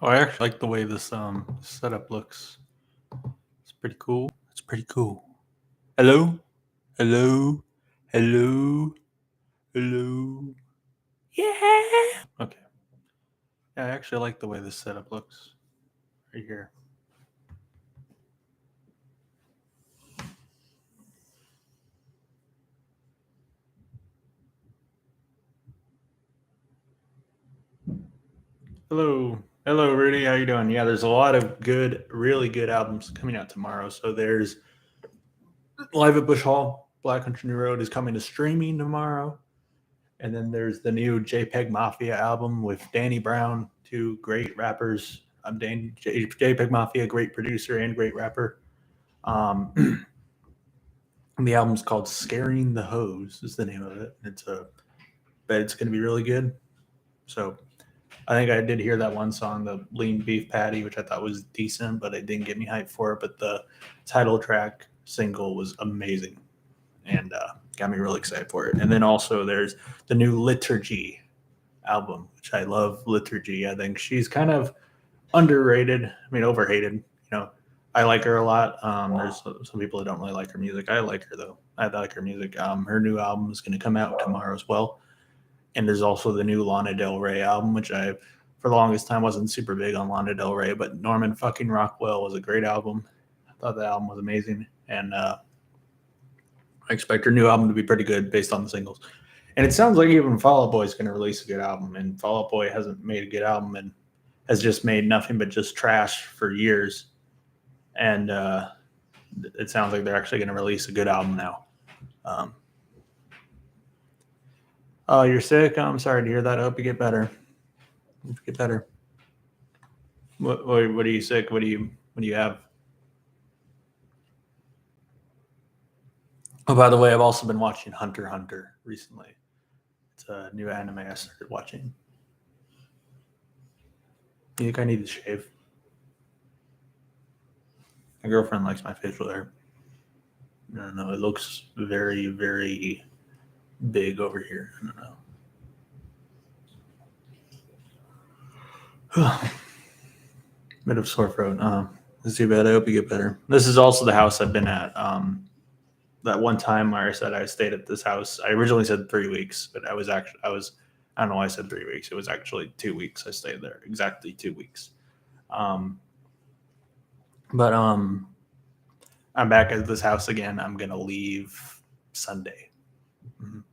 Oh, I actually like the way this setup looks. It's pretty cool. It's pretty cool. Hello, hello, hello, hello. Yeah. Okay. Yeah, I actually like the way this setup looks right here. Hello, hello, Rudy. How you doing? Yeah, there's a lot of good, really good albums coming out tomorrow. So there's Live at Bush Hall. Black Country New Road is coming to streaming tomorrow. And then there's the new JPEG Mafia album with Danny Brown, two great rappers. JPEG Mafia, great producer and great rapper. Um, the album's called "Scaring the Hose" is the name of it. Bet it's going to be really good. So I think I did hear that one song, the Lean Beef Patty, which I thought was decent, but it didn't get me hyped for it. But the title track single was amazing and got me really excited for it. And then also there's the new Liturgy album, which I love. Liturgy. I think she's kind of underrated. I mean, overhated. I like her a lot. There's some people that don't really like her music. I like her though. I like her music. Her new album is going to come out tomorrow as well. And there's also the new Lana Del Rey album, which I, for the longest time, wasn't super big on Lana Del Rey, but Norman fucking Rockwell was a great album. I thought the album was amazing, and I expect her new album to be pretty good based on the singles. And it sounds like even Fall Out Boy is going to release a good album, and Fall Out Boy hasn't made a good album and has just made nothing but just trash for years. And it sounds like they're actually going to release a good album now. Um, oh, you're sick? I'm sorry to hear that. I hope you get better. Get better. What are you sick? What do you have? Oh, by the way, I've also been watching Hunter x Hunter recently. It's a new anime I started watching. You think I need to shave? My girlfriend likes my facial hair. I don't know. It looks very, very big over here. I don't know. Bit of sore throat. That's too bad. I hope you get better. This is also the house I've been at. That one time where I said I stayed at this house. I originally said 3 weeks, but I don't know why I said 3 weeks. It was actually 2 weeks. I stayed there exactly 2 weeks. Um, but I'm back at this house again. I'm gonna leave Sunday. Mhm.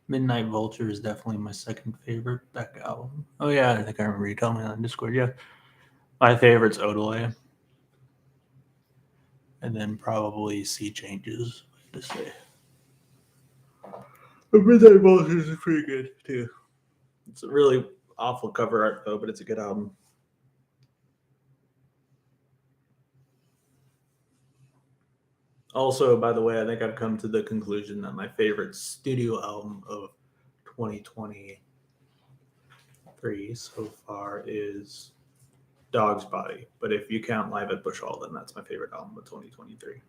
Midnight Vulture is definitely my second favorite Beck album. Oh yeah, I think I remember you telling me on Discord. Yeah, my favorite's Odelay, and then probably Sea Changes. To say, but Midnight Vulture is pretty good too. It's a really awful cover art though, but it's a good album. Also, by the way, I think I've come to the conclusion that my favorite studio album of 2023 so far is Dog's Body. But if you count Live at Bush Hall, then that's my favorite album of 2023.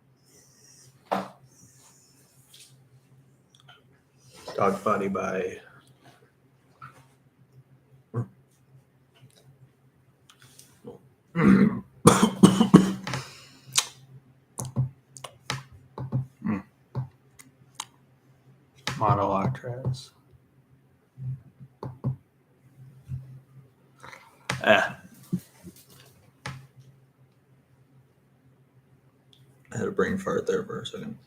Dog's Body by Mono Actress. I had a brain fart there for a second.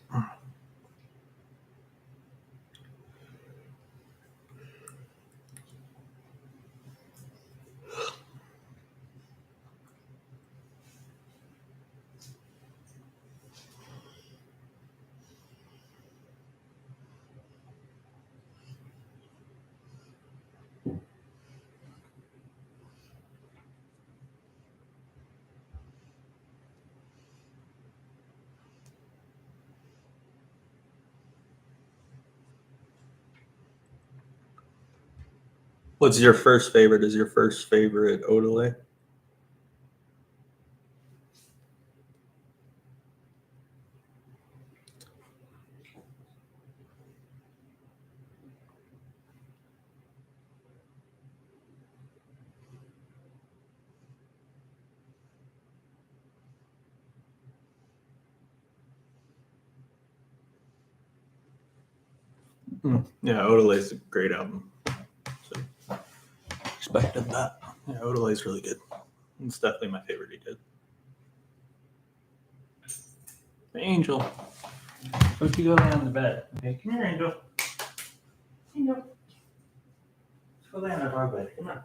What's your first favorite? Is your first favorite Odelay? Yeah, Odelay's a great album. So expected that. Yeah, Odelay's really good. It's definitely my favorite he did. Angel. Don't you go lay on the bed. Okay, come here, Angel. Angel. Let's go lay on the dog bed. Come on.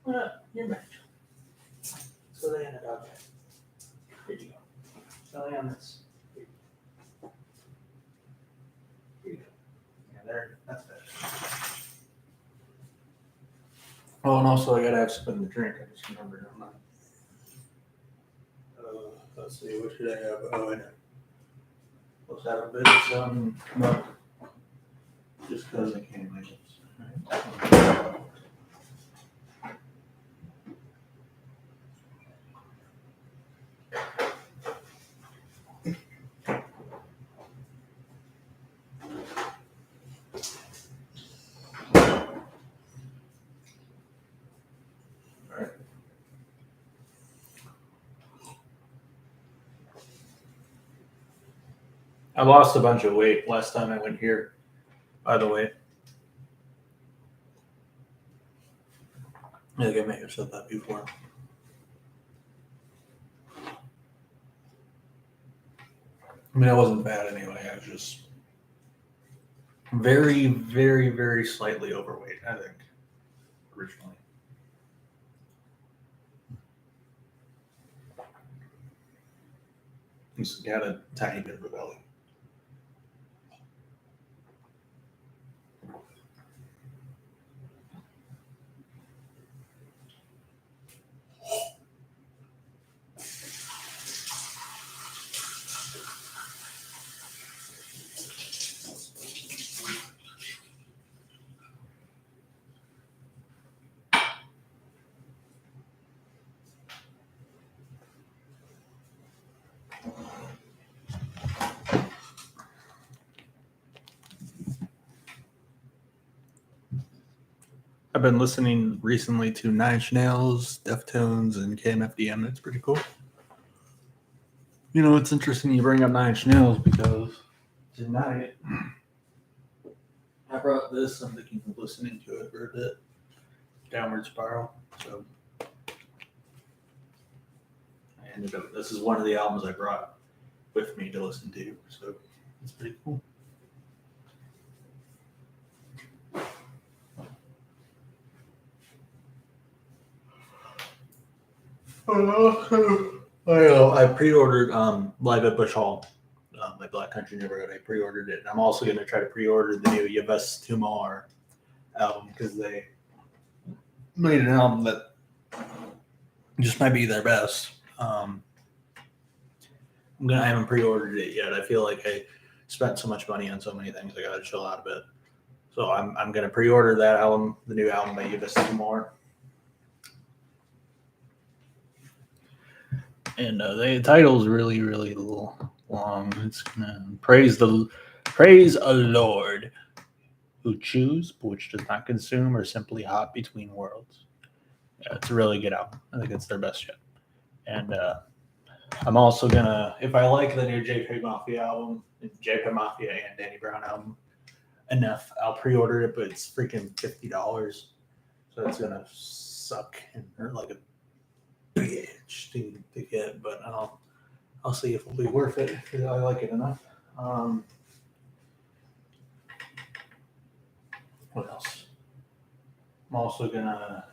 Come on. Here, back. Let's go lay on the dog bed. Here you go. Let's go lay on this. Here you go. Yeah, there. That's better. Oh, and also I gotta have something to drink. I just remembered. I'm not. Let's see. What should I have? Oh, I know. Let's have a bit of some milk. Just because I can't make it. Right. I lost a bunch of weight last time I went here, by the way. I think I may have said that before. I mean, I wasn't bad anyway. I was just very, very, very slightly overweight, I think, originally. Just had a tiny bit of a belly. I've been listening recently to Nine Inch Nails, Deftones, and KMFDM. That's pretty cool. You know, it's interesting you bring up Nine Inch Nails because tonight I brought this. I'm thinking of listening to it for a bit. Downward Spiral. So I ended up. This is one of the albums I brought with me to listen to. So it's pretty cool. I pre-ordered Live at Bush Hall, my Black Country Neighborhood. I pre-ordered it. And I'm also going to try to pre-order the new Yves Tumor album because they made an album that just might be their best. I haven't pre-ordered it yet. I feel like I spent so much money on so many things. I got to chill out a bit. So I'm going to pre-order that album, the new album by Yves Tumor. And the title's really, really long. It's gonna praise a Lord who chews but which does not consume or simply hop between worlds. Yeah, it's a really good album. I think it's their best yet. And I'm also gonna, if I like the new JPEG Mafia album, JPEG Mafia and Danny Brown album enough, I'll pre-order it. But it's freaking $50, so it's gonna suck and hurt like a bitch to get, but I'll see if it'll be worth it if I like it enough. What else? I'm also gonna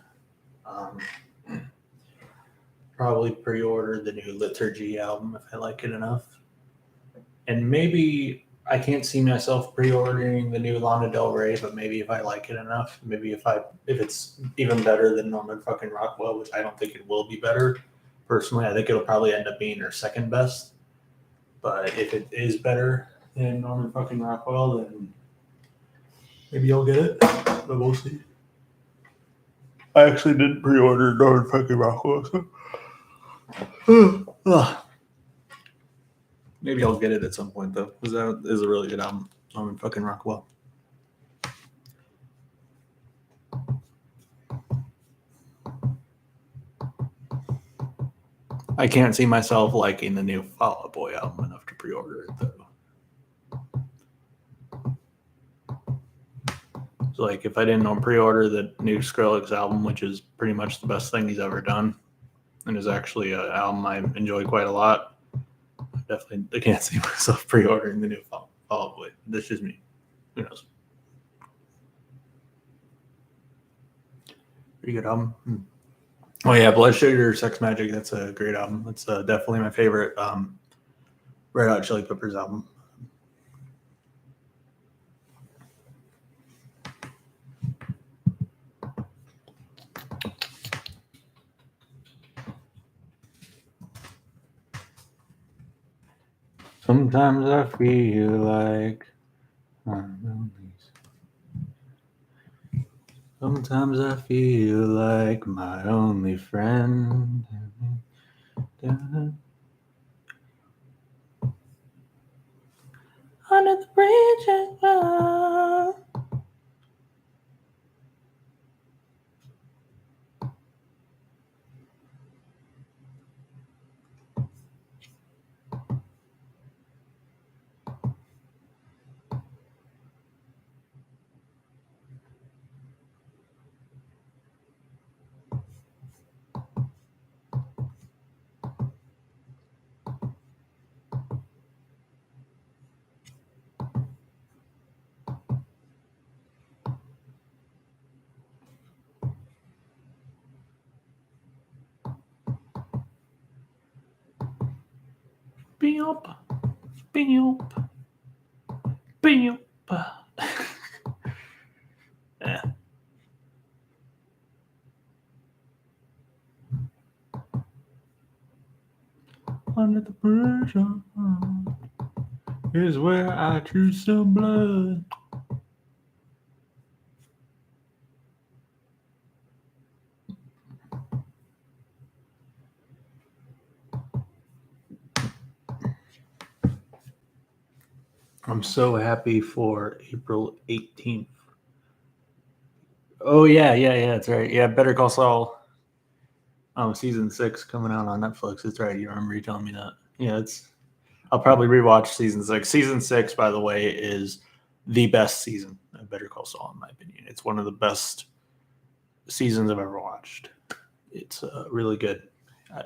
probably pre-order the new Liturgy album if I like it enough, and maybe I can't see myself pre-ordering the new Lana Del Rey, but maybe if I like it enough, maybe if it's even better than Norman fucking Rockwell, which I don't think it will be better. Personally, I think it'll probably end up being her second best. But if it is better than Norman fucking Rockwell, then maybe I'll get it. But we'll see. I actually did pre-order Northern fucking Rockwell. Maybe I'll get it at some point though, because that is a really good album. Northern fucking Rockwell. I can't see myself liking the new Fall Out Boy album enough to pre-order it though. So like if I didn't pre-order the new Skrillex album, which is pretty much the best thing he's ever done, and is actually an album I enjoy quite a lot, I can't see myself pre-ordering the new Fall Out Boy. That's just me. Who knows? Pretty good album. Oh yeah, Blood Sugar Sex Magic. That's a great album. That's definitely my favorite Red Hot Chili Peppers album. Sometimes I feel like sometimes I feel like my only friend. Under the bridge as well. Beep, beep, beep. Yeah. Under the pressure is where I choose some blood. I'm so happy for April 18th. Oh yeah, that's right. Yeah, Better Call Saul. Season 6 coming out on Netflix. That's right. You remember you telling me that? Yeah, I'll probably rewatch season 6. Season 6, by the way, is the best season of Better Call Saul, in my opinion. It's one of the best seasons I've ever watched. It's really good.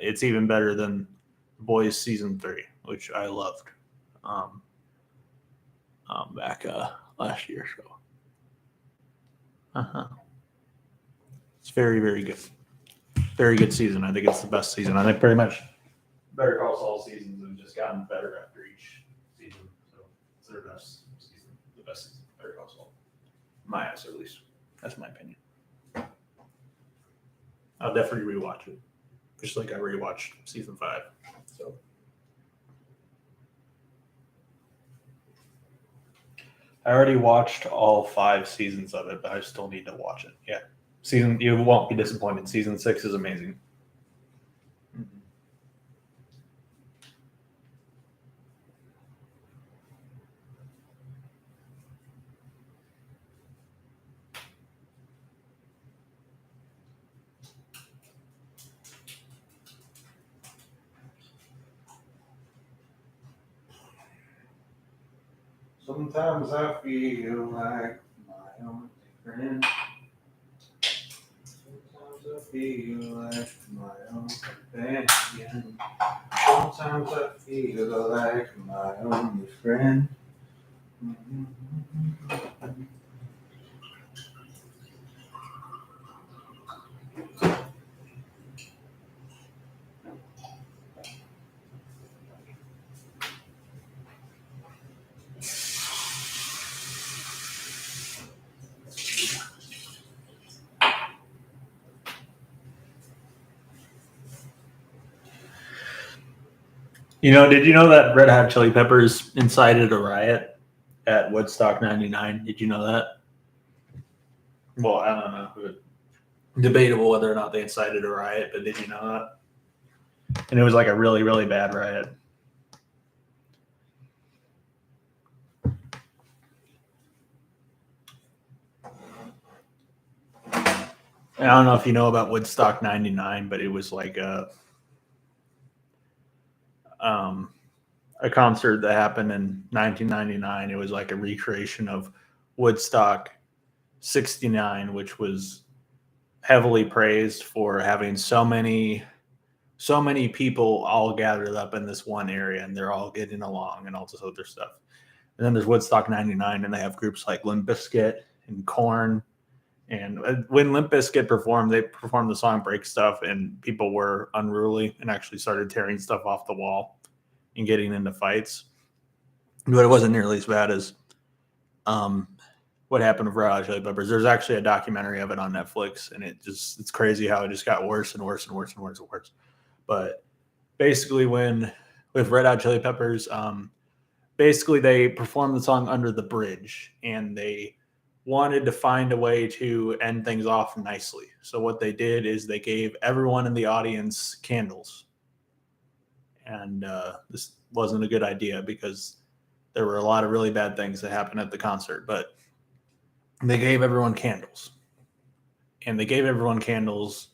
It's even better than Boys season 3, which I loved back last year. So, it's very, very good. Very good season. I think it's the best season. I think pretty much Better Call Saul seasons have just gotten better after each season. So it's their best season, the best season. Better Call Saul, my eyes at least. That's my opinion. I'll definitely rewatch it, just like I rewatched season 5. So I already watched all 5 seasons of it, but I still need to watch it. Yeah, you won't be disappointed. Season 6 is amazing. Sometimes I feel like my only friend. Sometimes I feel like my own companion. Sometimes I feel like my only friend. Did you know that Red Hot Chili Peppers incited a riot at Woodstock '99? Did you know that? Well, I don't know Debatable whether or not they incited a riot, but did you know that? And it was like a really, really bad riot. I don't know if you know about Woodstock '99, but it was like a concert that happened in 1999. It was like a recreation of Woodstock '69, which was heavily praised for having so many people all gathered up in this one area, and they're all getting along and all this other stuff. And then there's Woodstock '99, and they have groups like Limp Bizkit and Korn. And when Limp Bizkit performed, they performed the song "Break Stuff," and people were unruly and actually started tearing stuff off the wall and getting into fights. But it wasn't nearly as bad as what happened with Red Hot Chili Peppers. There's actually a documentary of it on Netflix, and it's crazy how it just got worse and worse and worse and worse and worse. But basically, with Red Hot Chili Peppers, basically they performed the song "Under the Bridge," and they wanted to find a way to end things off nicely. So what they did is they gave everyone in the audience candles. And this wasn't a good idea because there were a lot of really bad things that happened at the concert. But they gave everyone candles. And they gave everyone candles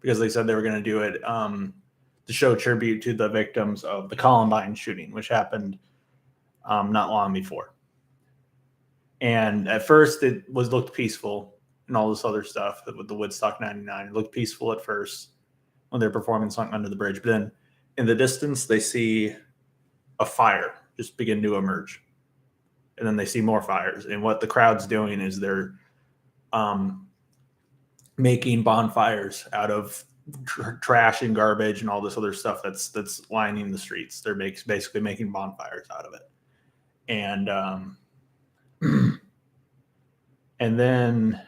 because they said they were going to do it to show tribute to the victims of the Columbine shooting, which happened not long before. And at first, it looked peaceful and all this other stuff with the Woodstock '99. It looked peaceful at first when they're performing song "Under the Bridge," but then in the distance they see a fire just begin to emerge, and then they see more fires. And what the crowd's doing is they're making bonfires out of trash and garbage and all this other stuff that's lining the streets. They're basically making bonfires out of it, and and then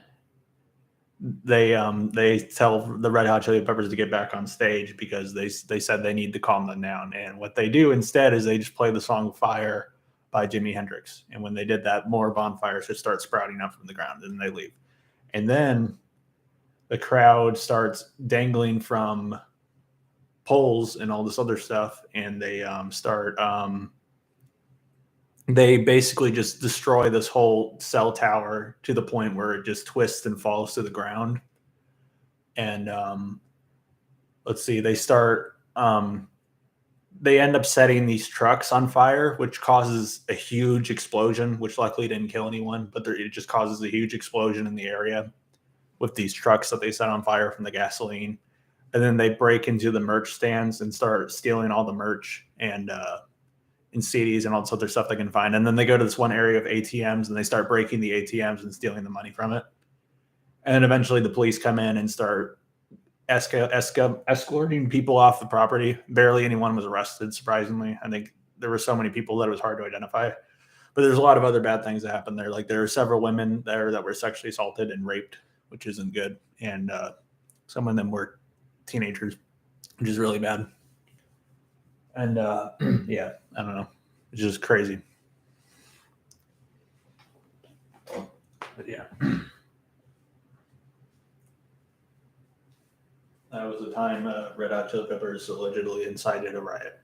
they tell the Red Hot Chili Peppers to get back on stage because they said they need to calm them down. And what they do instead is they just play the song "Fire" by Jimi Hendrix. And when they did that, more bonfires just start sprouting up from the ground, and they leave. And then the crowd starts dangling from poles and all this other stuff, and they they basically just destroy this whole cell tower to the point where it just twists and falls to the ground. And let's see, they end up setting these trucks on fire, which causes a huge explosion, which luckily didn't kill anyone, but it just causes a huge explosion in the area with these trucks that they set on fire from the gasoline. And then they break into the merch stands and start stealing all the merch and CDs and all this other stuff they can find. And then they go to this one area of ATMs and they start breaking the ATMs and stealing the money from it. And then eventually the police come in and start escorting people off the property. Barely anyone was arrested, surprisingly. I think there were so many people that it was hard to identify. But there's a lot of other bad things that happened there. Like there were several women there that were sexually assaulted and raped, which isn't good. And some of them were teenagers, which is really bad. And yeah, I don't know. It's just crazy. But yeah. That was the time Red Hot Chili Peppers allegedly incited a riot.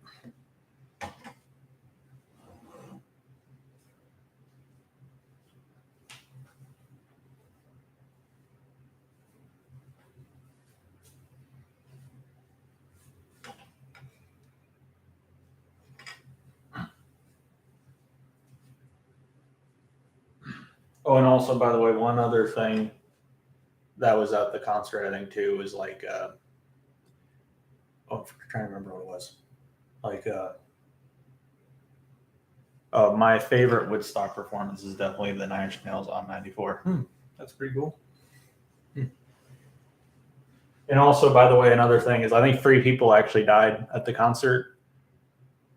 Oh, and also, by the way, one other thing that was at the concert, I think, too, was like, I'm trying to remember what it was. Like, my favorite Woodstock performance is definitely the Nine Inch Nails on '94. That's pretty cool. And also, by the way, another thing is I think 3 people actually died at the concert.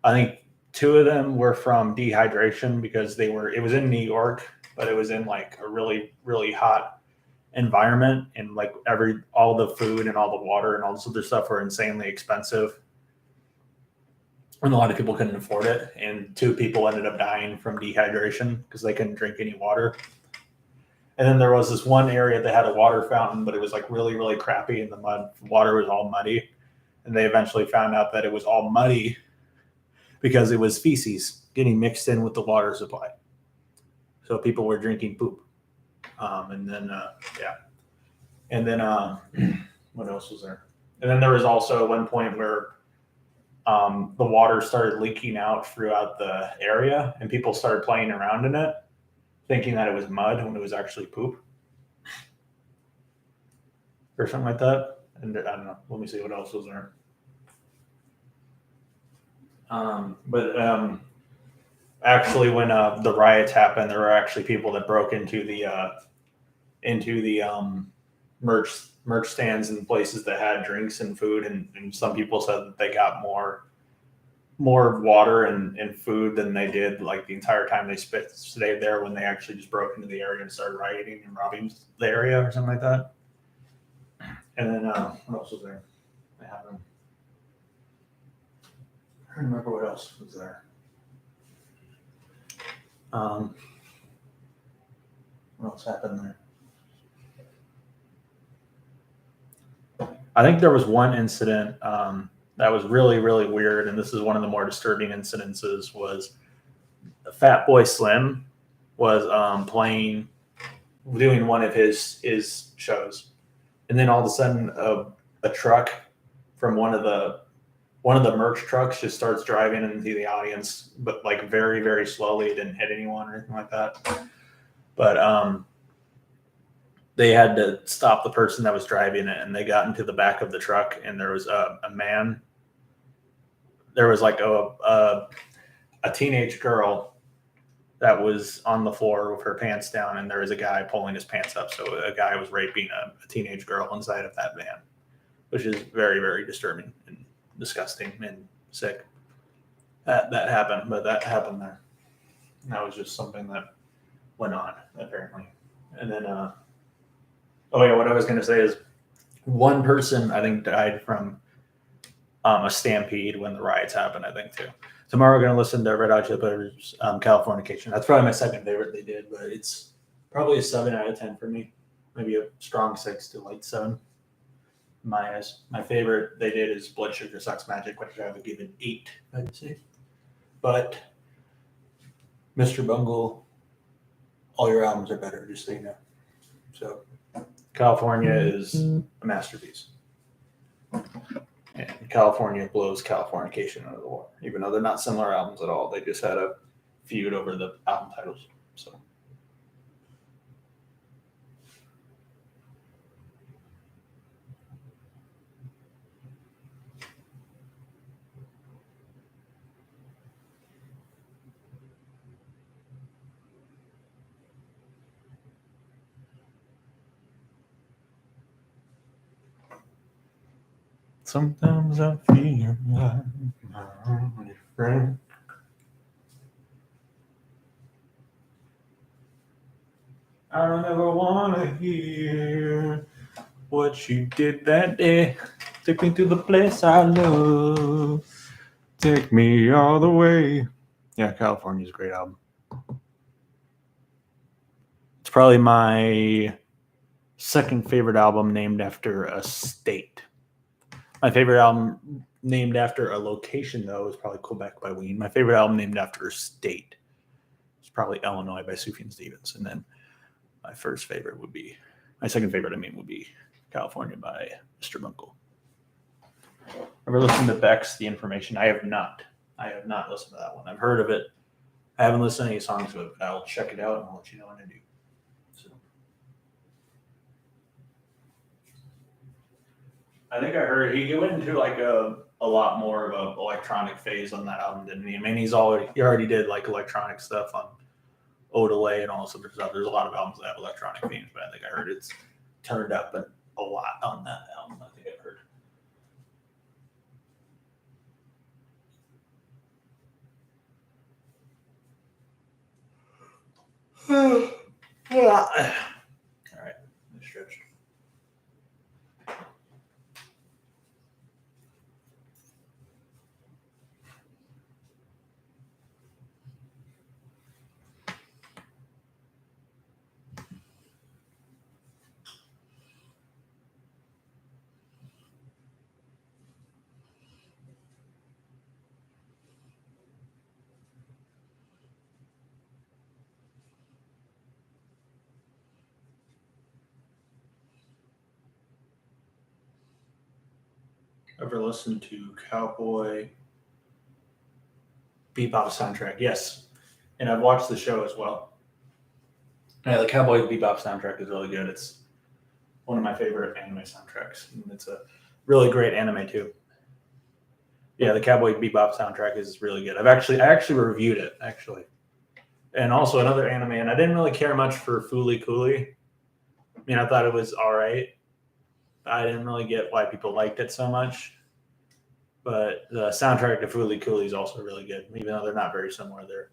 I think 2 of them were from dehydration because it was in New York, but it was in like a really, really hot environment, and like all the food and all the water and all this other stuff were insanely expensive. And a lot of people couldn't afford it. And 2 people ended up dying from dehydration because they couldn't drink any water. And then there was this one area that had a water fountain, but it was like really, really crappy, and the water was all muddy. And they eventually found out that it was all muddy because it was feces getting mixed in with the water supply. So people were drinking poop. And then, what else was there? And then there was also one point where the water started leaking out throughout the area, and people started playing around in it, thinking that it was mud when it was actually poop or something like that. And I don't know. Let me see what else was there. Actually, when the riots happened, there were actually people that broke into the merch stands and places that had drinks and food, and some people said that they got more water and food than they did like the entire time they stayed there, when they actually just broke into the area and started rioting and robbing the area or something like that. And then what else was there? They happened. I don't remember what else was there. What else happened there? I think there was one incident that was really, really weird, and this is one of the more disturbing incidences. Was Fat Boy Slim was doing one of his shows, and then all of a sudden a truck from one of the merch trucks just starts driving into the audience, but like very, very slowly. It didn't hit anyone or anything like that. But they had to stop the person that was driving it, and they got into the back of the truck, and there was a man. There was like a teenage girl that was on the floor with her pants down, and there was a guy pulling his pants up. So a guy was raping a teenage girl inside of that van, which is very, very disturbing and disgusting and sick. That happened, but that happened there. And that was just something that went on, apparently. And then, what I was going to say is one person, I think, died from a stampede when the riots happened, I think, too. Tomorrow we're going to listen to Red Hot Chili Peppers' Californication. That's probably my second favorite they did, but it's probably a 7 out of 10 for me. Maybe a strong 6 to like 7. My favorite they did is Blood Sugar Sex Magic, which I would give an 8, I would say. But Mr. Bungle, all your albums are better, just so you know. So California is a masterpiece. And California blows Californication out of the water, even though they're not similar albums at all. They just had a feud over the album titles. So. Sometimes I feel like my only friend. I don't ever want to hear what you did that day. Take me to the place I love. Take me all the way. Yeah, California's a great album. It's probably my second favorite album named after a state. My favorite album named after a location, though, is probably Quebec by Ween. My favorite album named after a state is probably Illinois by Sufjan Stevens. And then my second favorite would be California by Mr. Bungle. Ever listened to Beck's The Information? I have not. I have not listened to that one. I've heard of it. I haven't listened to any songs of it, but I'll check it out and I'll let you know when I do. So. I think I heard he went into like a lot more of an electronic phase on that album, didn't he? I mean, he already did like electronic stuff on Odelay and all this other stuff. There's a lot of albums that have electronic themes, but I think I heard it's turned up a lot on that album. I think I've heard. All right, stretch. ever listened to Cowboy Bebop soundtrack? Yes, and I've watched the show as well. Yeah, the Cowboy Bebop soundtrack is really good. It's one of my favorite anime soundtracks. And it's a really great anime too. Yeah, the Cowboy Bebop soundtrack is really good. I actually reviewed it actually, and also another anime. And I didn't really care much for Fooly Cooly. I mean, I thought it was all right. I didn't really get why people liked it so much. But the soundtrack to Fooly Cooly is also really good, even though they're not very similar. They're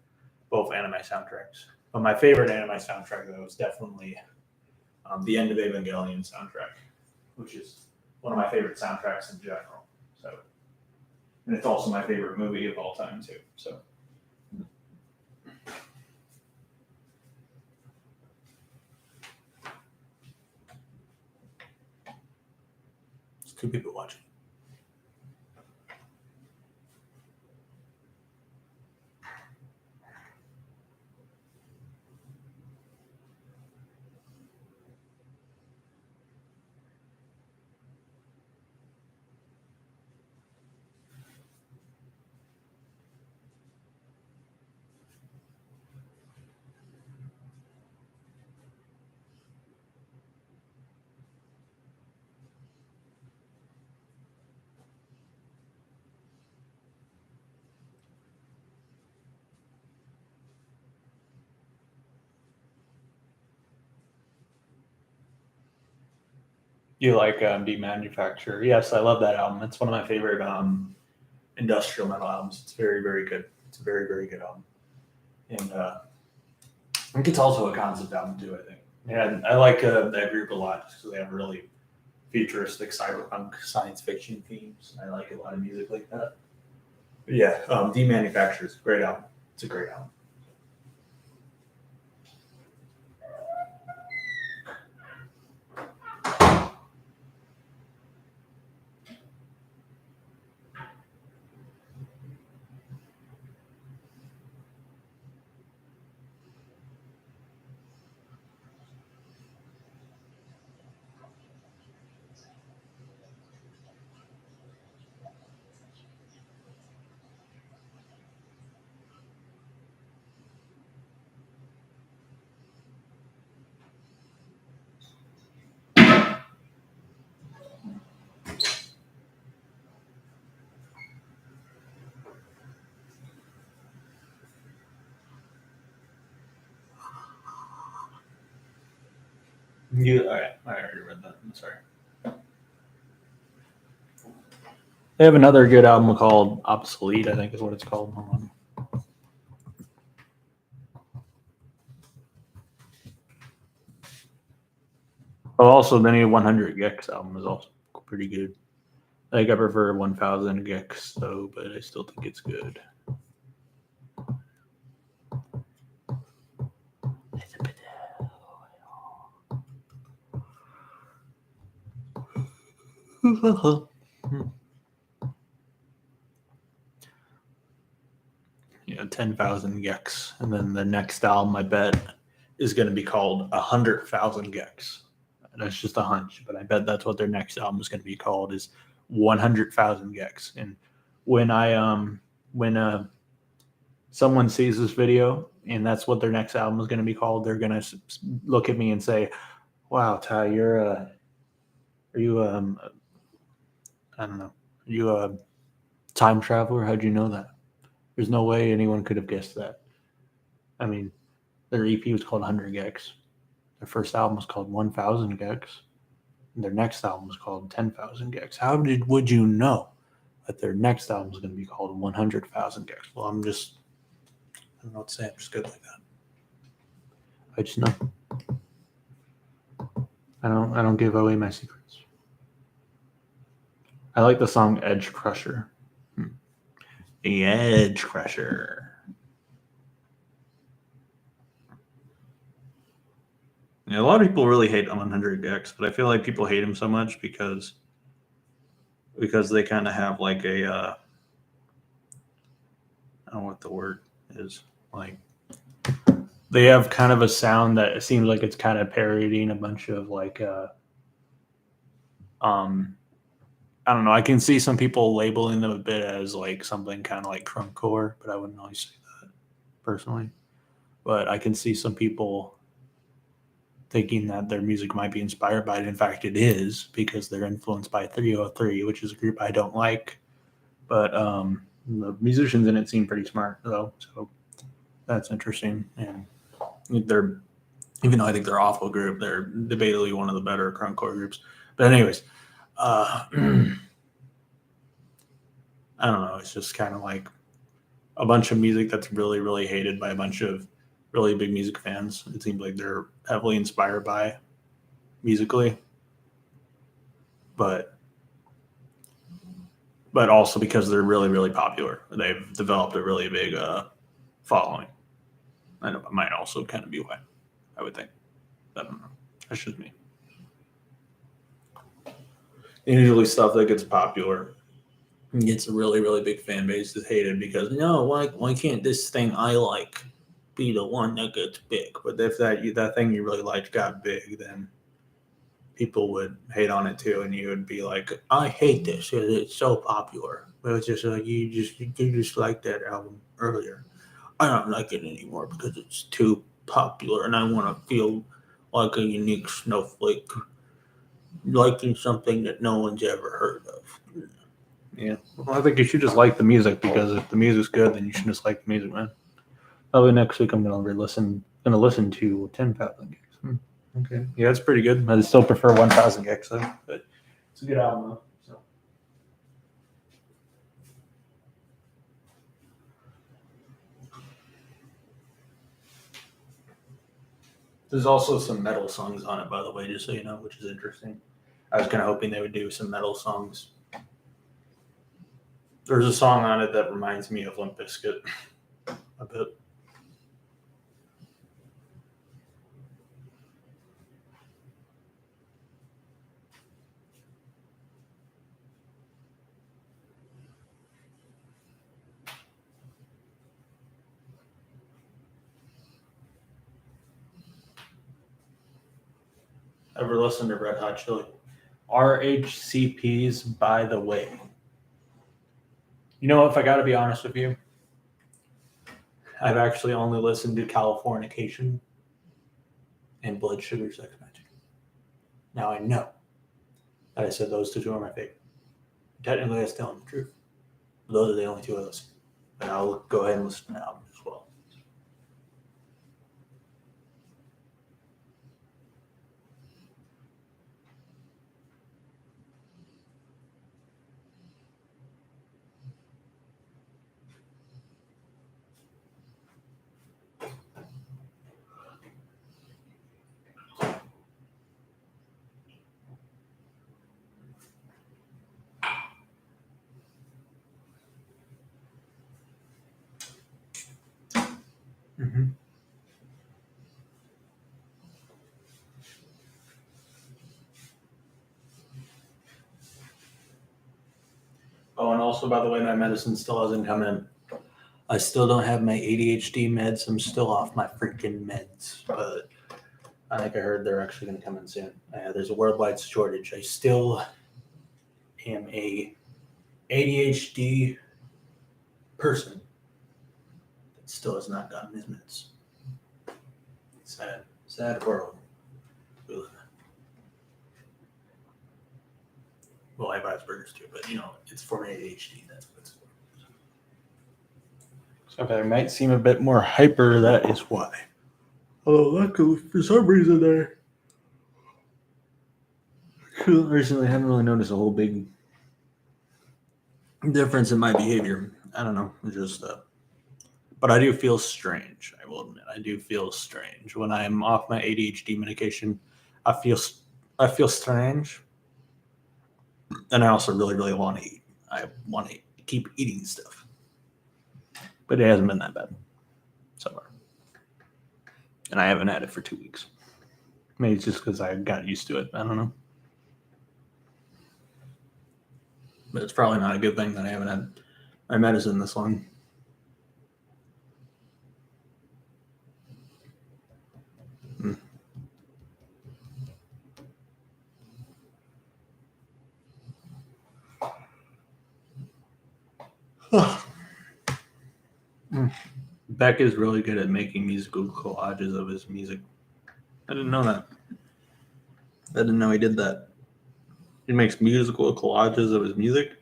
both anime soundtracks. But my favorite anime soundtrack, though, is definitely the End of Evangelion soundtrack, which is one of my favorite soundtracks in general. So, and it's also my favorite movie of all time too. So, there's 2 people watching. You like Demanufacture? Yes, I love that album. It's one of my favorite industrial metal albums. It's very, very good. It's a very, very good album. And I think it's also a concept album too, I think. And I like that group a lot because they have really futuristic cyberpunk science fiction themes. I like a lot of music like that. But yeah, Demanufacture is a great album. It's a great album. All right, I already read that. I'm sorry. They have another good album called Obsolete, I think is what it's called. Hold on. Oh, also, the new 100 Gex album is also pretty good. I think I prefer 1000 Gex though, but I still think it's good. Yeah, 10,000 Gex, and then the next album I bet is going to be called 100,000 Gex. That's just a hunch, but I bet that's what their next album is going to be called is 100,000 Gex. And when someone sees this video and that's what their next album is going to be called, they're going to look at me and say, "Wow, Ty, are you I don't know, are you a time traveler? How'd you know that? There's no way anyone could have guessed that." I mean, their EP was called 100 Gex. Their first album was called 1,000 Gex. And their next album was called 10,000 Gex. Would you know that their next album is going to be called 100,000 Gex? Well, I don't know what to say. I'm just good like that. I just know. I don't give away my secrets. I like the song Edge Crusher. The Edge Crusher. Yeah, a lot of people really hate 100 Gex, but I feel like people hate him so much because they kind of have like a I don't know what the word is, like they have kind of a sound that it seems like it's kind of parodying a bunch of like I don't know. I can see some people labeling them a bit as like something kind of like crunkcore, but I wouldn't always say that personally. But I can see some people thinking that their music might be inspired by it. In fact, it is because they're influenced by 303, which is a group I don't like. But the musicians in it seem pretty smart, though. So that's interesting. And they're, even though I think they're an awful group, they're debatably one of the better crunkcore groups. But anyways, I don't know. It's just kind of like a bunch of music that's really, really hated by a bunch of really big music fans. It seems like they're heavily inspired by musically, but also because they're really, really popular. They've developed a really big following. And it might also kind of be why, I would think. I don't know. That's just me. Usually stuff that gets popular gets a really, really big fan base is hated because, no, why can't this thing I like be the one that gets big? But if that thing you really liked got big, then people would hate on it too, and you would be like, I hate this because it's so popular. But it's just like you just liked that album earlier. I don't like it anymore because it's too popular, and I want to feel like a unique snowflake, liking something that no one's ever heard of. Yeah, well, I think you should just like the music because if the music's good, then you should just like the music, man. Probably next week I'm gonna listen to 10,000 Gigs. Okay, yeah, it's pretty good. I still prefer 1,000 Gigs though, but it's a good album though. So. There's also some metal songs on it, by the way, just so you know, which is interesting. I was kind of hoping they would do some metal songs. There's a song on it that reminds me of Limp Bizkit a bit. Ever listened to Red Hot Chili? RHCP's By the Way. You know, if I got to be honest with you, I've actually only listened to Californication and Blood Sugar Sex Magic. Now I know that I said those two are my favorite. Technically, that's telling the truth. Those are the only two I listen to. But I'll go ahead and listen to the album as well. Mm-hmm. Oh, and also, by the way, my medicine still hasn't come in. I still don't have my ADHD meds. I'm still off my freaking meds. But I think I heard they're actually going to come in soon. There's a worldwide shortage. I still am a ADHD person that still has not gotten his meds. Sad world we live in. Well, I have Asperger's too, but it's for ADHD. That's what it's for. So if I might seem a bit more hyper, that is why. Although luckily, for some reason, recently I haven't really noticed a whole big difference in my behavior. I don't know. It's just, but I do feel strange. I will admit, I do feel strange when I'm off my ADHD medication. I feel strange, and I also really, really want to eat. I want to keep eating stuff, but it hasn't been that bad so far, and I haven't had it for 2 weeks. Maybe it's just because I got used to it. I don't know. But it's probably not a good thing that I haven't had my medicine this long. Beck is really good at making musical collages of his music. I didn't know that. I didn't know he did that. He makes musical collages of his music.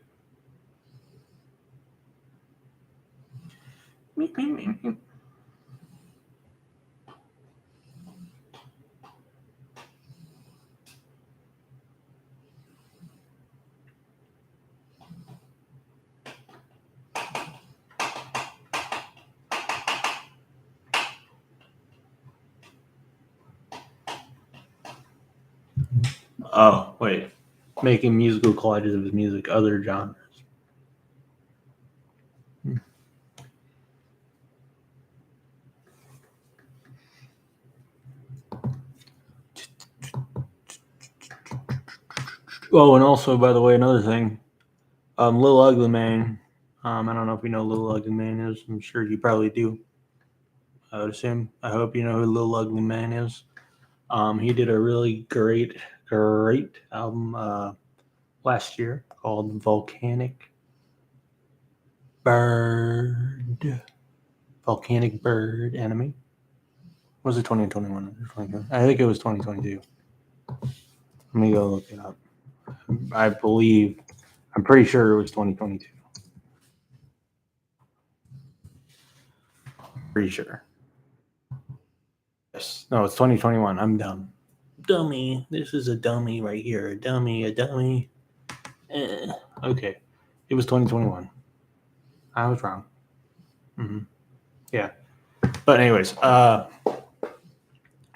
Oh, wait. Making musical collages of his music, other genres. Oh, and also, by the way, another thing. Lil Ugly Mane. I don't know if you know who Lil Ugly Mane is. I'm sure you probably do. I would assume. I hope you know who Lil Ugly Mane is. He did a really great album last year called Volcanic Bird. Volcanic Bird Enemy. Was it 2021? I think it was 2022. Let me go look it up. I'm pretty sure it was 2022. Pretty sure. Yes. No, it's 2021. I'm dumb. Dummy. This is a dummy right here. A dummy. Okay. It was 2021. I was wrong. Mm-hmm. Yeah. But anyways,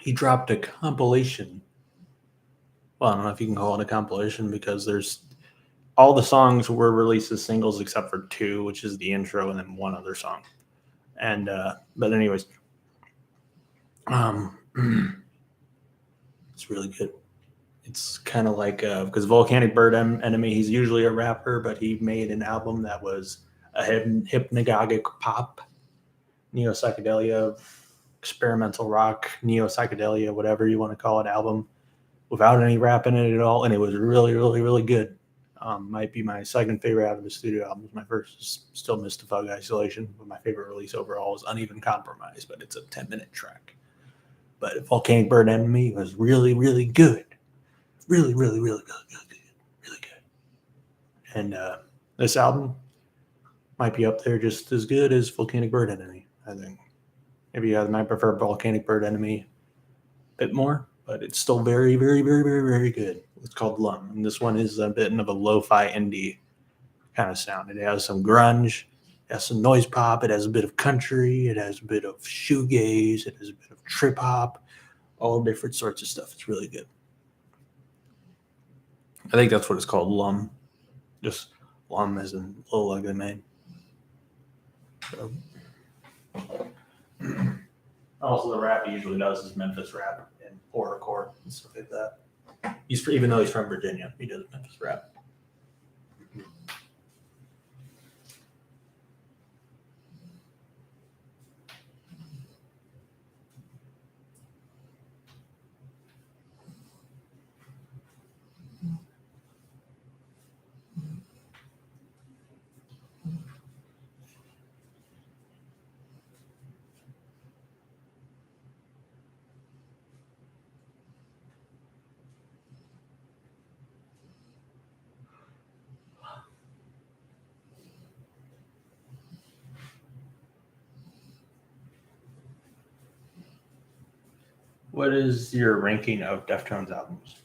he dropped a compilation. Well, I don't know if you can call it a compilation because there's all the songs were released as singles except for two, which is the intro and then one other song. And but anyways, it's really good. It's kind of like because Volcanic Bird Enemy, he's usually a rapper, but he made an album that was a hypnagogic pop, neo psychedelia, experimental rock, neo psychedelia, whatever you want to call it, album without any rap in it at all, and it was really, really, really good. Might be my second favorite out of the studio albums. My first is still Mystifug Isolation, but my favorite release overall is Uneven Compromise, but it's a 10-minute track. But Volcanic Bird Enemy was really, really good. Really, really, really, really good. And this album might be up there just as good as Volcanic Bird Enemy, I think. Maybe you guys might prefer Volcanic Bird Enemy a bit more, but it's still very, very, very, very, very good. It's called Lum, and this one is a bit of a lo-fi indie kind of sound. It has some grunge, it has some noise pop, it has a bit of country, it has a bit of shoegaze, it has a bit of trip hop, all different sorts of stuff. It's really good. I think that's what it's called, Lum. Just Lum as in Lil Ugly Mane. So. Also, the rap he usually does is Memphis rap and horrorcore and stuff like that. Even though he's from Virginia, he does Memphis rap. What is your ranking of Deftones albums?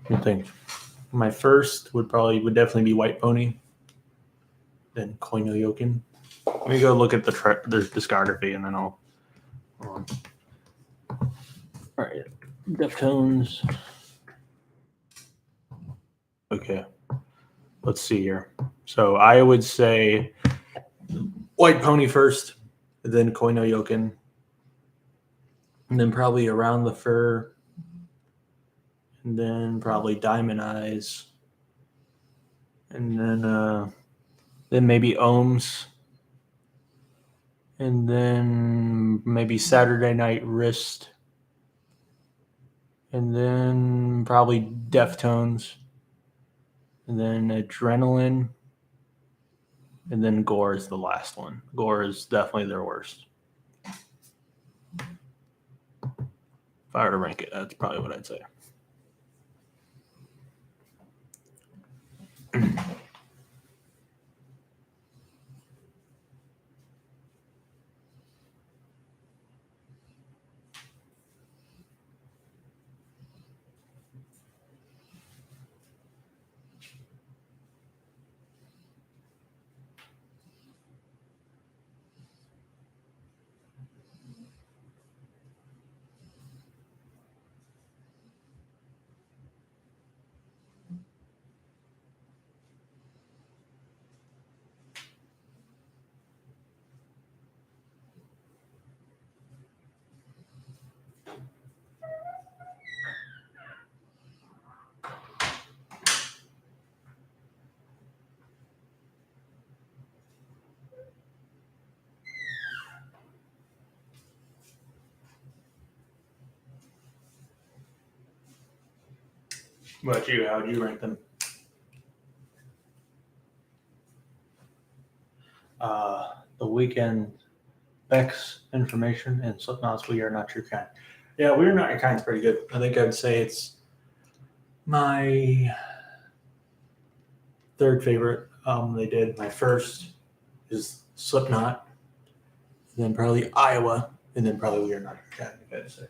I think my first would definitely be White Pony, then Koino Yokin. Let me go look at their discography and then I'll. All right, Deftones. Okay, let's see here. So I would say White Pony first, then Koino Yokin, and then probably Around the Fur, and then probably Diamond Eyes, and then maybe Ohms, and then maybe Saturday Night Wrist, and then probably Deftones, and then Adrenaline, and then Gore is the last one. Gore is definitely their worst. If I were to rank it, that's probably what I'd say. What about you? How would you rank them? The Weekend, Beck's Information, and Slipknot's We Are Not Your Kind. Yeah, We Are Not Your Kind's pretty good. I think I'd say it's my third favorite album they did. My first is Slipknot, then probably Iowa, and then probably We Are Not Your Kind, I'd say.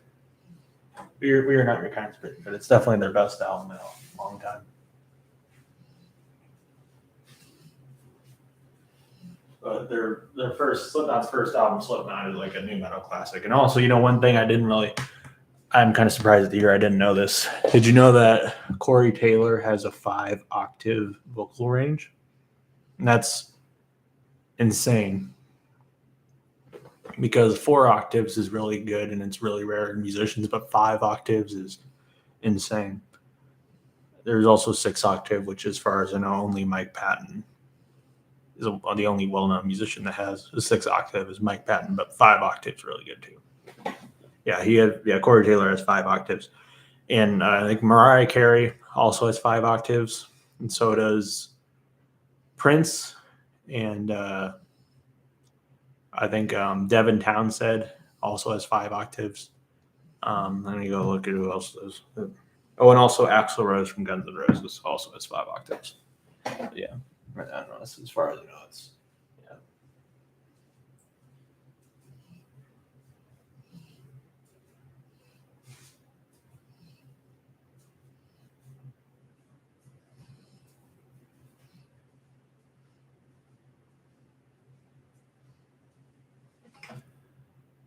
We Are Not Your Kind's pretty good. It's definitely their best album in a long time. But their Slipknot's first album, Slipknot, is like a new metal classic. And also, one thing I'm kind of surprised to hear. I didn't know this. Did you know that Corey Taylor has a 5-octave vocal range? And that's insane. Because 4 octaves is really good and it's really rare in musicians, but 5 octaves is insane. There's also 6 octave, which, as far as I know, only Mike Patton is the only well-known musician that has a 6 octave is Mike Patton, but 5 octaves really good too. Yeah, Corey Taylor has 5 octaves. And I think Mariah Carey also has 5 octaves, and so does Prince, and I think Devin Townsend also has 5 octaves. Let me go look at who else does. Oh, and also Axl Rose from Guns N' Roses also has 5 octaves. Yeah, I don't know. As far as I know, it's yeah.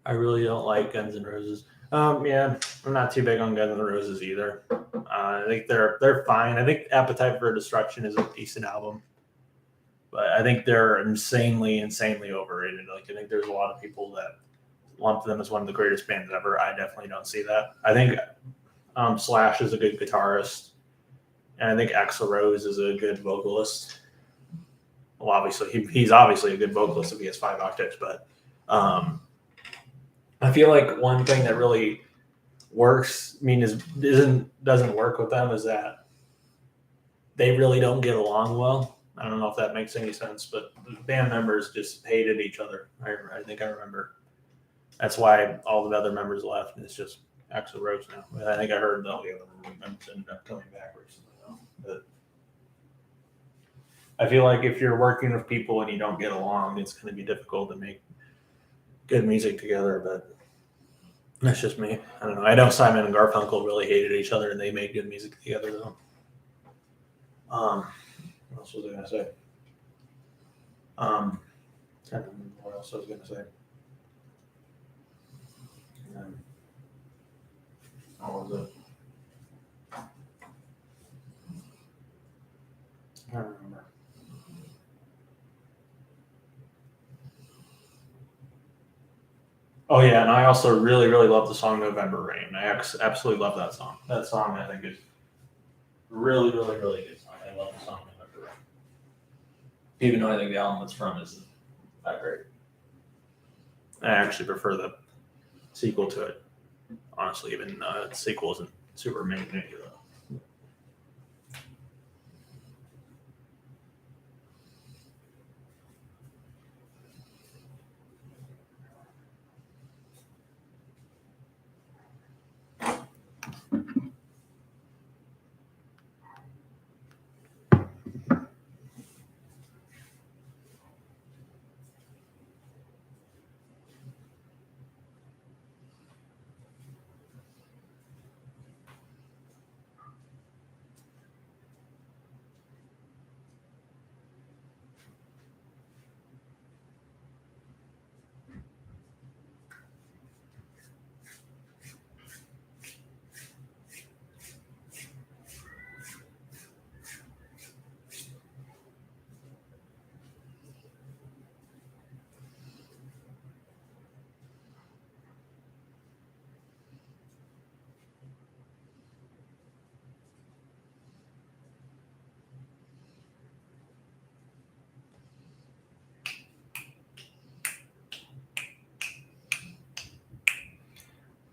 I really don't like Guns N' Roses. Yeah, I'm not too big on Guns N' Roses either. I think they're fine. I think Appetite for Destruction is a decent album, but I think they're insanely overrated. Like, I think there's a lot of people that lump them as one of the greatest bands ever. I definitely don't see that. I think Slash is a good guitarist, and I think Axl Rose is a good vocalist. Well, obviously he's obviously a good vocalist if he has 5 octaves, but I feel like one thing that really doesn't work with them is that they really don't get along well. I don't know if that makes any sense, but the band members just hated each other. I think I remember. That's why all the other members left, and it's just Axl Rose now. I think I heard all the other members ended up coming back recently, though. But I feel like if you're working with people and you don't get along, it's going to be difficult to make good music together, but that's just me. I don't know. I know Simon and Garfunkel really hated each other, and they made good music together, though. What else was I going to say? I don't remember what else I was going to say. What was it? I don't remember. Oh yeah, and I also really love the song November Rain. I absolutely love that song. That song I think is really good song. I love the song November Rain. Even though I think the album it's from isn't that great. I actually prefer the sequel to it. Honestly, even the sequel isn't super amazing either.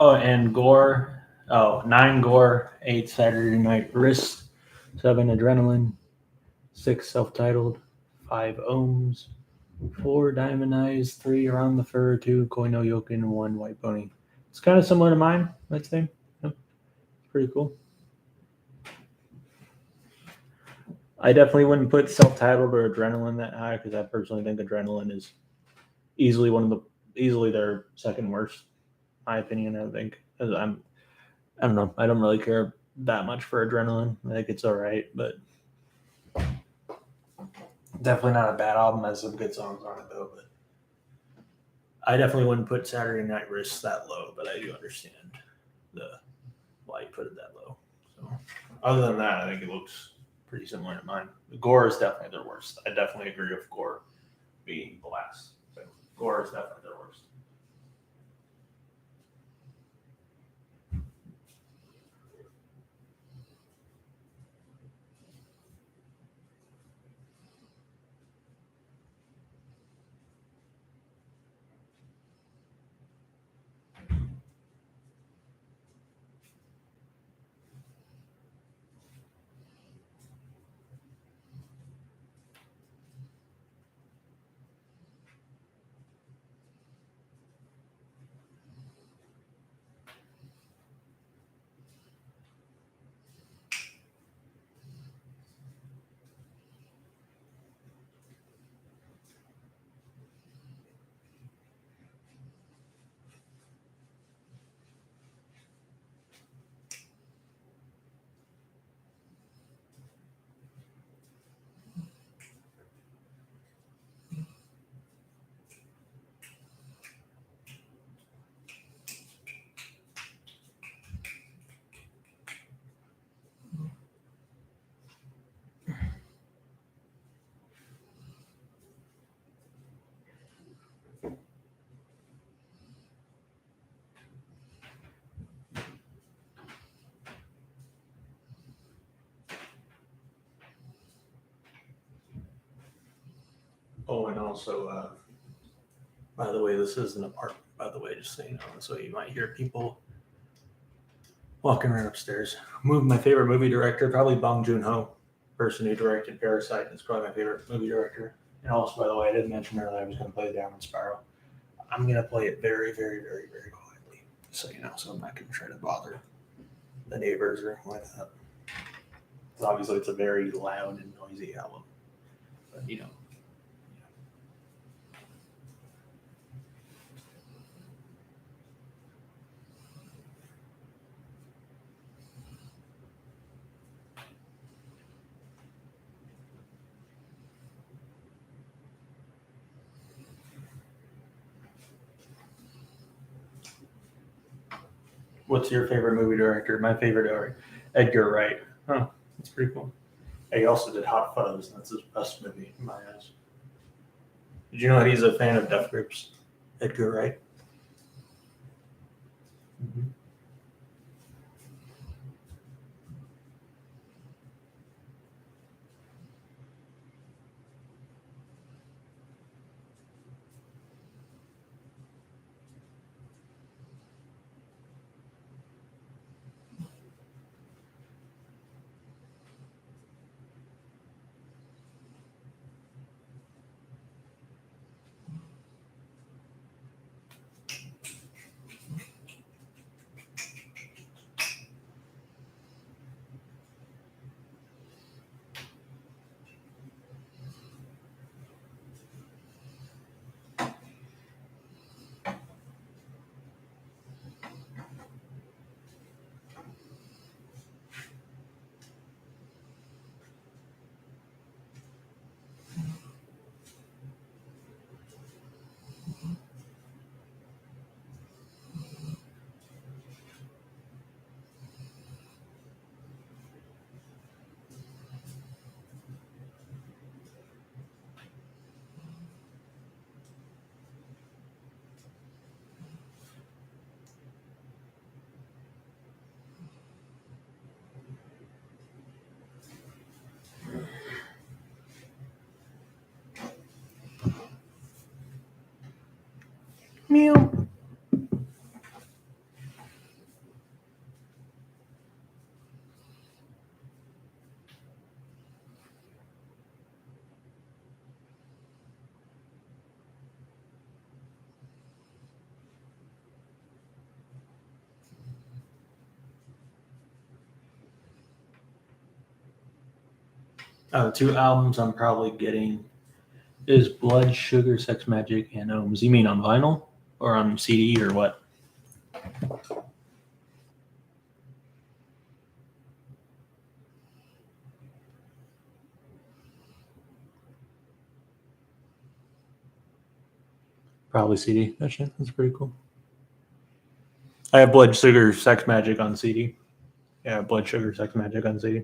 Oh, and gore. Oh, 9 gore, 8 Saturday Night Wrist, 7 Adrenaline, 6 Self-Titled, 5 Ohms, 4 Diamond Eyes, 3 Around the Fur, 2 Koi no Yokin, and 1 White Pony. It's kind of similar to mine, I'd say. Yep. Pretty cool. I definitely wouldn't put Self-Titled or Adrenaline that high because I personally think Adrenaline is easily their second worst, my opinion. I think because I don't know. I don't really care that much for Adrenaline. I think it's all right, but definitely not a bad album. Has some good songs on it though. But I definitely wouldn't put Saturday Night Wrists that low. But I do understand why you put it that low. So other than that, I think it looks pretty similar to mine. Gore is definitely their worst. I definitely agree with Gore being the last. So Gore is definitely their worst. Oh, and also, by the way, this is an apartment. By the way, just so you know, so you might hear people walking around upstairs. My favorite movie director, probably Bong Joon-ho, person who directed Parasite. Is probably my favorite movie director. And also, by the way, I did mention earlier I was going to play the Downward Spiral. I'm going to play it very, very, very, very quietly, so you know. So I'm not going to try to bother the neighbors or anything like that. So obviously, it's a very loud and noisy album, but you know. What's your favorite movie director? My favorite, Edgar Wright. Huh, that's pretty cool. He also did Hot Fuzz. That's his best movie in my eyes. Did you know that he's a fan of Death Grips? Edgar Wright. Mm-hmm. Meow. Two albums I'm probably getting is Blood, Sugar, Sex Magic, and Ohms. You mean on vinyl or on CD or what? Probably CD. Actually, that's pretty cool. I have Blood, Sugar, Sex Magic on CD. Yeah, Blood, Sugar, Sex Magic on CD.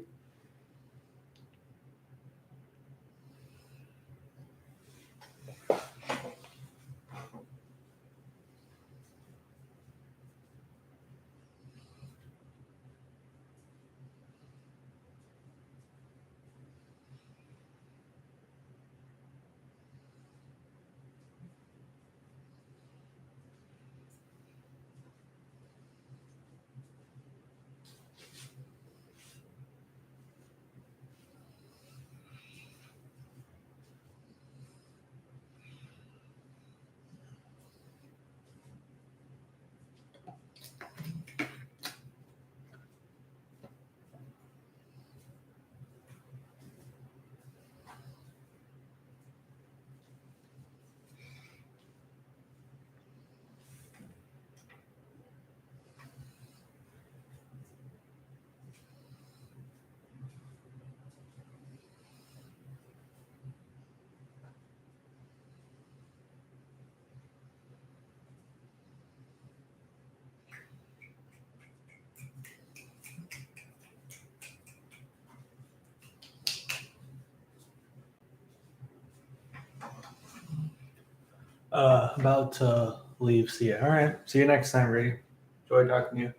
About to leave. See ya. All right. See you next time, Ray. Enjoy talking to you.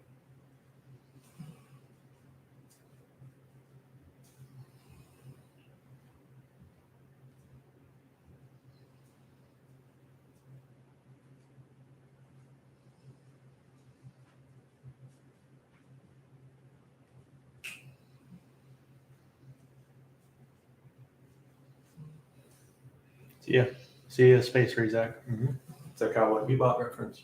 See ya. See ya, Space Ray Zach. Mm-hmm. It's a Cowboy Bebop reference.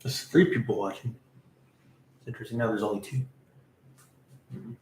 There's 3 people watching. It's interesting. Now there's only 2. Mm-hmm.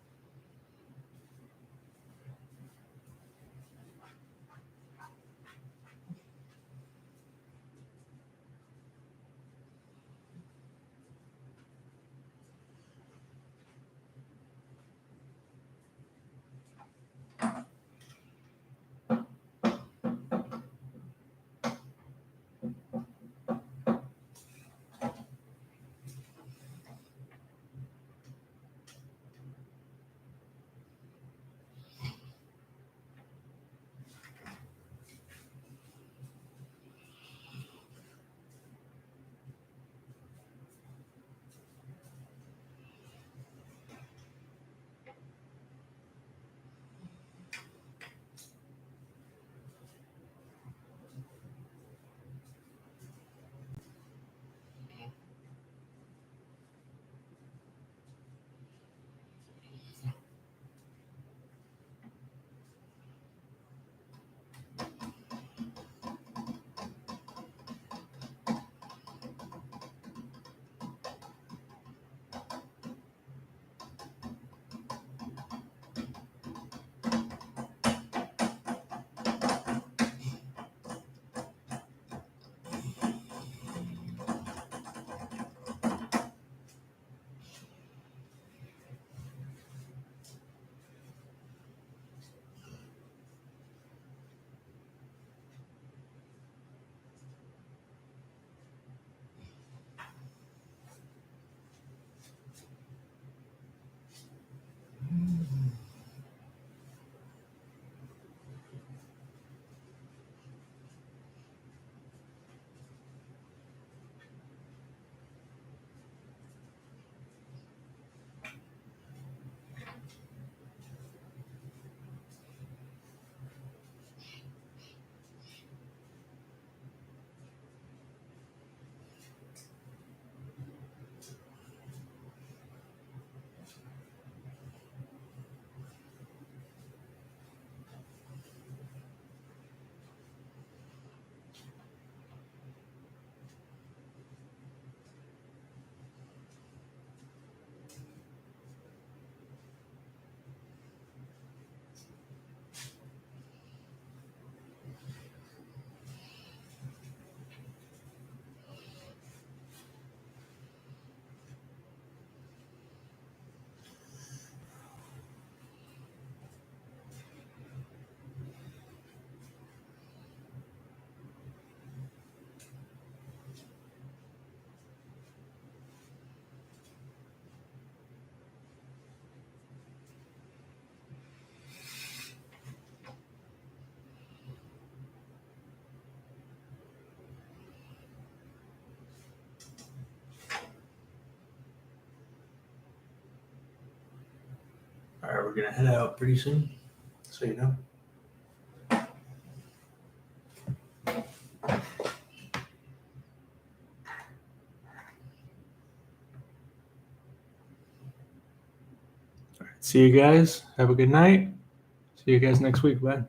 All right, we're gonna head out pretty soon, so you know. All right, see you guys. Have a good night. See you guys next week. Bye.